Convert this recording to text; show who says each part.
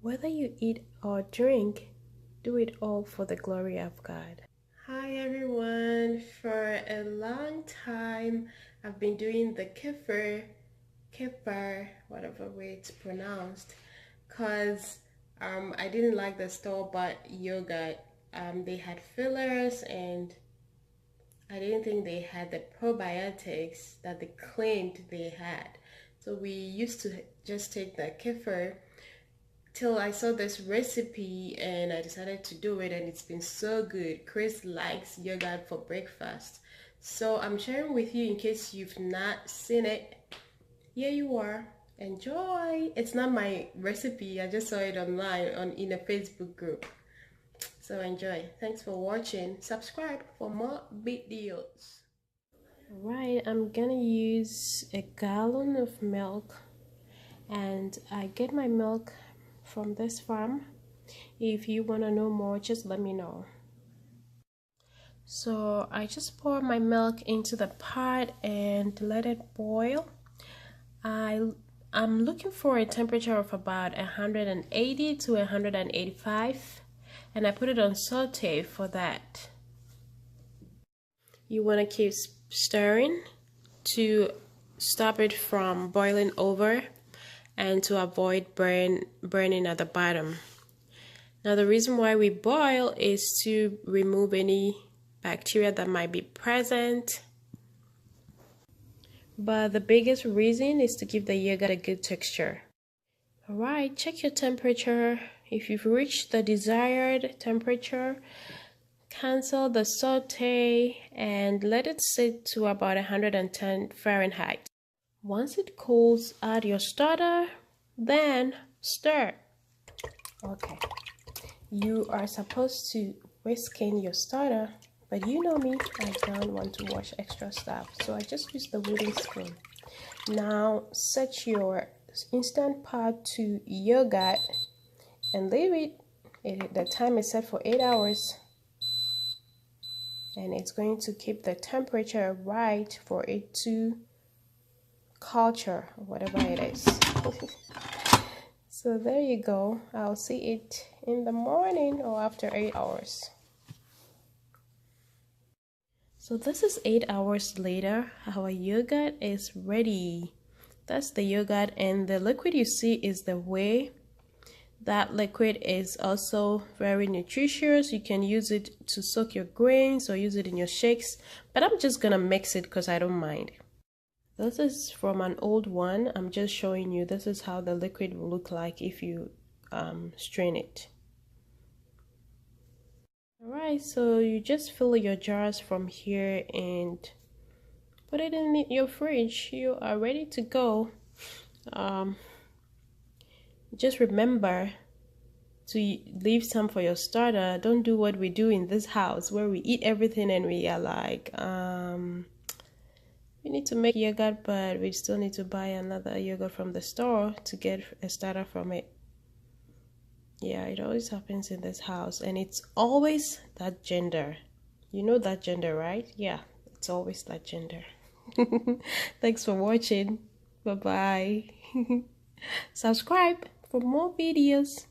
Speaker 1: Whether you eat or drink, do it all for the glory of God. Hi everyone. For a long time, I've been doing the kefir, whatever way it's pronounced, because I didn't like the store-bought yogurt. They had fillers and I didn't think they had the probiotics that they claimed they had. So we used to just take the kefir till I saw this recipe and I decided to do it, and it's been so good. Chris likes yogurt for breakfast. So I'm sharing with you in case you've not seen it. Here you are. Enjoy. It's not my recipe. I just saw it online in a Facebook group. So enjoy. Thanks for watching. Subscribe for more videos. Alright, I'm gonna use a gallon of milk, and I get my milk from this farm. If you want to know more, just let me know. So I just pour my milk into the pot and let it boil. I'm looking for a temperature of about 180 to 185, and I put it on saute for that. You want to keep stirring to stop it from boiling over and to avoid burning at the bottom. Now the reason why we boil is to remove any bacteria that might be present, but the biggest reason is to give the yogurt a good texture. Alright, check your temperature. If you've reached the desired temperature, cancel the saute and let it sit to about 110 Fahrenheit. Once it cools, add your starter, then stir. Okay, you are supposed to whisk in your starter, but you know me, I don't want to wash extra stuff, so I just use the wooden spoon. Now set your instant pot to yogurt and leave it. The time is set for 8 hours, and it's going to keep the temperature right for it to culture, whatever it is. So there you go. I'll see it in the morning or after 8 hours. So this is 8 hours later. Our yogurt is ready. That's the yogurt, and the liquid you see is the whey. That liquid is also very nutritious. You can use it to soak your grains or use it in your shakes, but I'm just gonna mix it because I don't mind. This is from an old one. I'm just showing you this is how the liquid will look like if you strain it. Alright, so you just fill your jars from here and put it in your fridge. You are ready to go. Just remember to leave some for your starter. Don't do what we do in this house where we eat everything and we are like we need to make yogurt, but we still need to buy another yogurt from the store to get a starter from it. Yeah, it always happens in this house, and it's always that gender. You know that gender, right? Yeah, it's always that gender. Thanks for watching. Bye bye. Subscribe for more videos.